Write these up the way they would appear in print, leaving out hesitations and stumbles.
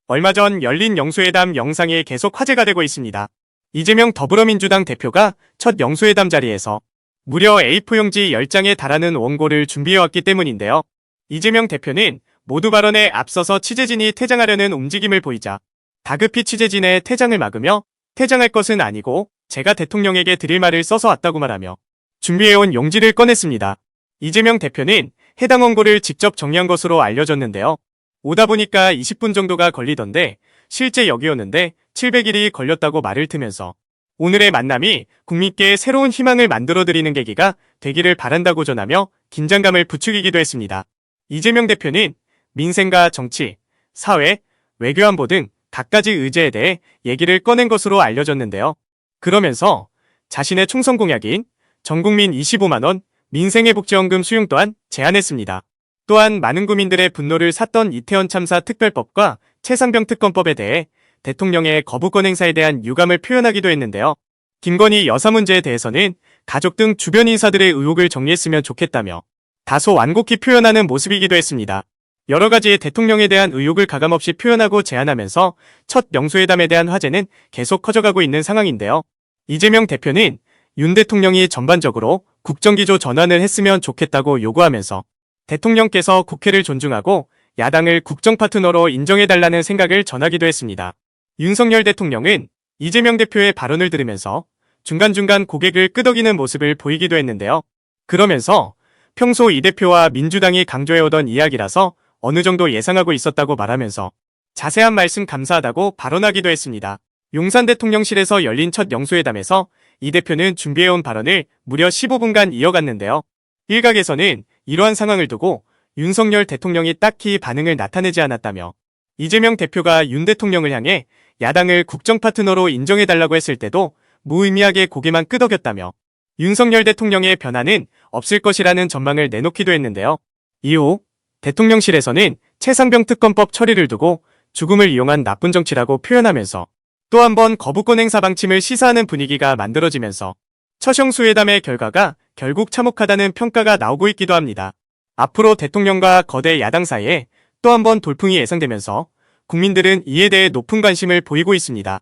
얼마 전 열린 영수회담 영상이 계속 화제가 되고 있습니다. 이재명 더불어민주당 대표가 첫 영수회담 자리에서 무려 A4용지 10장에 달하는 원고를 준비해왔기 때문인데요. 이재명 대표는 모두 발언에 앞서서 취재진이 퇴장하려는 움직임을 보이자 다급히 취재진의 퇴장을 막으며 퇴장할 것은 아니고 제가 대통령에게 드릴 말을 써서 왔다고 말하며 준비해온 용지를 꺼냈습니다. 이재명 대표는 해당 원고를 직접 정리한 것으로 알려졌는데요. 오다 보니까 20분 정도가 걸리던데 실제 여기 오는데 700일이 걸렸다고 말을 트면서 오늘의 만남이 국민께 새로운 희망을 만들어드리는 계기가 되기를 바란다고 전하며 긴장감을 부추기기도 했습니다. 이재명 대표는 민생과 정치, 사회, 외교안보 등 갖가지 의제에 대해 얘기를 꺼낸 것으로 알려졌는데요. 그러면서 자신의 총선 공약인 전국민 25만원 민생회복지원금 수용 또한 제안했습니다. 또한 많은 국민들의 분노를 샀던 이태원 참사 특별법과 최상병 특검법에 대해 대통령의 거부권 행사에 대한 유감을 표현하기도 했는데요. 김건희 여사 문제에 대해서는 가족 등 주변 인사들의 의혹을 정리했으면 좋겠다며 다소 완곡히 표현하는 모습이기도 했습니다. 여러 가지의 대통령에 대한 의혹을 가감없이 표현하고 제안하면서 첫 영수회담에 대한 화제는 계속 커져가고 있는 상황인데요. 이재명 대표는 윤 대통령이 전반적으로 국정기조 전환을 했으면 좋겠다고 요구하면서 대통령께서 국회를 존중하고 야당을 국정파트너로 인정해달라는 생각을 전하기도 했습니다. 윤석열 대통령은 이재명 대표의 발언을 들으면서 중간중간 고개를 끄덕이는 모습을 보이기도 했는데요. 그러면서 평소 이 대표와 민주당이 강조해오던 이야기라서 어느 정도 예상하고 있었다고 말하면서 자세한 말씀 감사하다고 발언하기도 했습니다. 용산 대통령실에서 열린 첫 영수회담에서 이 대표는 준비해온 발언을 무려 15분간 이어갔는데요. 일각에서는 이러한 상황을 두고 윤석열 대통령이 딱히 반응을 나타내지 않았다며 이재명 대표가 윤 대통령을 향해 야당을 국정파트너로 인정해달라고 했을 때도 무의미하게 고개만 끄덕였다며 윤석열 대통령의 변화는 없을 것이라는 전망을 내놓기도 했는데요. 이후 대통령실에서는 최상병 특검법 처리를 두고 죽음을 이용한 나쁜 정치라고 표현하면서 또 한 번 거부권 행사 방침을 시사하는 분위기가 만들어지면서 첫 영수회담의 결과가 결국 참혹하다는 평가가 나오고 있기도 합니다. 앞으로 대통령과 거대 야당 사이에 또 한 번 돌풍이 예상되면서 국민들은 이에 대해 높은 관심을 보이고 있습니다.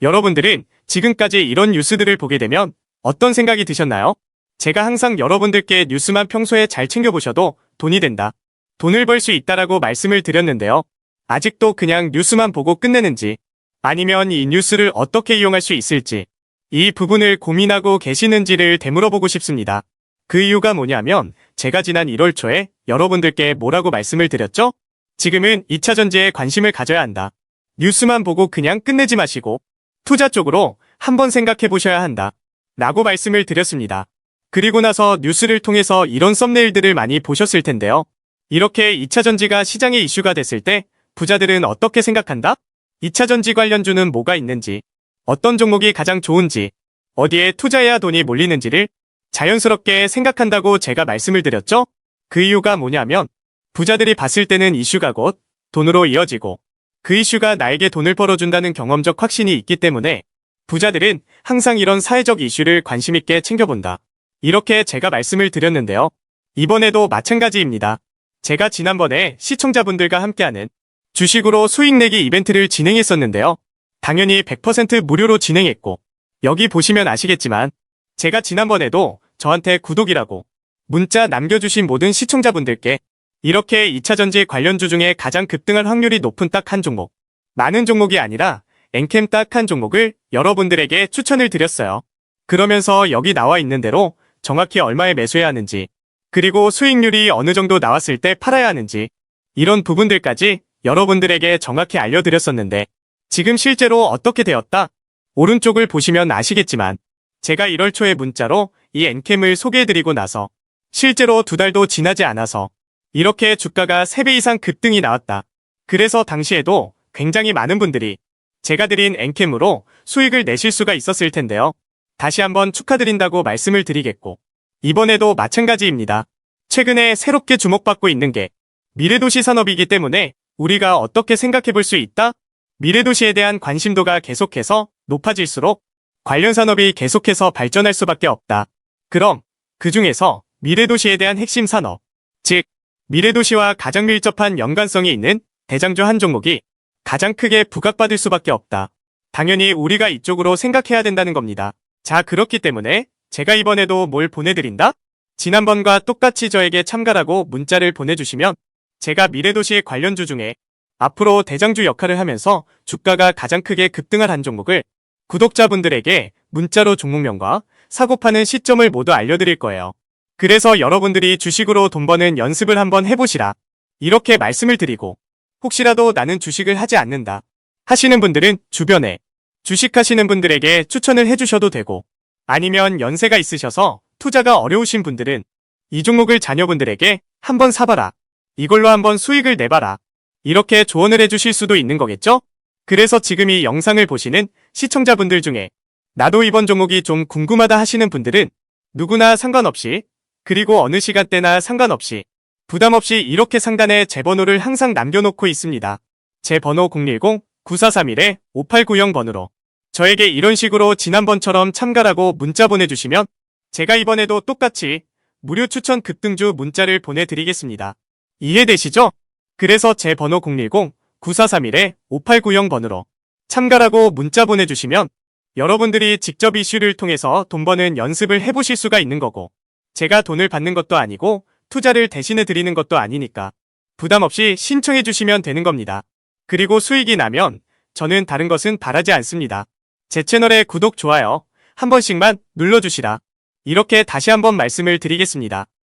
여러분들은 지금까지 이런 뉴스들을 보게 되면 어떤 생각이 드셨나요? 제가 항상 여러분들께 뉴스만 평소에 잘 챙겨보셔도 돈이 된다, 돈을 벌 수 있다라고 말씀을 드렸는데요. 아직도 그냥 뉴스만 보고 끝내는지 아니면 이 뉴스를 어떻게 이용할 수 있을지 이 부분을 고민하고 계시는지를 되물어보고 싶습니다. 그 이유가 뭐냐면 제가 지난 1월 초에 여러분들께 뭐라고 말씀을 드렸죠? 지금은 2차 전지에 관심을 가져야 한다. 뉴스만 보고 그냥 끝내지 마시고 투자 쪽으로 한번 생각해 보셔야 한다 라고 말씀을 드렸습니다. 그리고 나서 뉴스를 통해서 이런 썸네일들을 많이 보셨을 텐데요. 이렇게 2차 전지가 시장의 이슈가 됐을 때 부자들은 어떻게 생각한다? 2차 전지 관련주는 뭐가 있는지, 어떤 종목이 가장 좋은지, 어디에 투자해야 돈이 몰리는지를 자연스럽게 생각한다고 제가 말씀을 드렸죠? 그 이유가 뭐냐면 부자들이 봤을 때는 이슈가 곧 돈으로 이어지고 그 이슈가 나에게 돈을 벌어준다는 경험적 확신이 있기 때문에 부자들은 항상 이런 사회적 이슈를 관심 있게 챙겨본다. 이렇게 제가 말씀을 드렸는데요. 이번에도 마찬가지입니다. 제가 지난번에 시청자분들과 함께하는 주식으로 수익 내기 이벤트를 진행했었는데요. 당연히 100% 무료로 진행했고 여기 보시면 아시겠지만 제가 지난번에도 저한테 구독이라고 문자 남겨주신 모든 시청자분들께 이렇게 2차 전지 관련주 중에 가장 급등할 확률이 높은 딱 한 종목, 많은 종목이 아니라 엔캠 딱 한 종목을 여러분들에게 추천을 드렸어요. 그러면서 여기 나와 있는 대로 정확히 얼마에 매수해야 하는지, 그리고 수익률이 어느 정도 나왔을 때 팔아야 하는지 이런 부분들까지 여러분들에게 정확히 알려드렸었는데 지금 실제로 어떻게 되었다? 오른쪽을 보시면 아시겠지만 제가 1월 초에 문자로 이 엔캠을 소개해드리고 나서 실제로 2달도 지나지 않아서 이렇게 주가가 3배 이상 급등이 나왔다. 그래서 당시에도 굉장히 많은 분들이 제가 드린 엔캠으로 수익을 내실 수가 있었을 텐데요. 다시 한번 축하드린다고 말씀을 드리겠고 이번에도 마찬가지입니다. 최근에 새롭게 주목받고 있는 게 미래도시 산업이기 때문에 우리가 어떻게 생각해 볼 수 있다? 미래도시에 대한 관심도가 계속해서 높아질수록 관련 산업이 계속해서 발전할 수밖에 없다. 그럼 그 중에서 미래도시에 대한 핵심 산업, 즉 미래도시와 가장 밀접한 연관성이 있는 대장주 한 종목이 가장 크게 부각받을 수밖에 없다. 당연히 우리가 이쪽으로 생각해야 된다는 겁니다. 자, 그렇기 때문에 제가 이번에도 뭘 보내드린다? 지난번과 똑같이 저에게 참가라고 문자를 보내주시면 제가 미래도시 관련주 중에 앞으로 대장주 역할을 하면서 주가가 가장 크게 급등할 한 종목을 구독자분들에게 문자로 종목명과 사고 파는 시점을 모두 알려드릴 거예요. 그래서 여러분들이 주식으로 돈 버는 연습을 한번 해보시라. 이렇게 말씀을 드리고 혹시라도 나는 주식을 하지 않는다 하시는 분들은 주변에 주식하시는 분들에게 추천을 해주셔도 되고 아니면 연세가 있으셔서 투자가 어려우신 분들은 이 종목을 자녀분들에게 한번 사봐라. 이걸로 한번 수익을 내봐라. 이렇게 조언을 해주실 수도 있는 거겠죠? 그래서 지금 이 영상을 보시는 시청자분들 중에 나도 이번 종목이 좀 궁금하다 하시는 분들은 누구나 상관없이 그리고 어느 시간대나 상관없이 부담없이 이렇게 상단에 제 번호를 항상 남겨놓고 있습니다. 제 번호 010-9431-5890번으로 저에게 이런 식으로 지난번처럼 참가라고 문자 보내주시면 제가 이번에도 똑같이 무료 추천 급등주 문자를 보내드리겠습니다. 이해되시죠? 그래서 제 번호 010-9431-5890번으로 참가라고 문자 보내주시면 여러분들이 직접 이슈를 통해서 돈 버는 연습을 해보실 수가 있는 거고 제가 돈을 받는 것도 아니고 투자를 대신해 드리는 것도 아니니까 부담 없이 신청해 주시면 되는 겁니다. 그리고 수익이 나면 저는 다른 것은 바라지 않습니다. 제 채널에 구독, 좋아요 한 번씩만 눌러주시라. 이렇게 다시 한번 말씀을 드리겠습니다.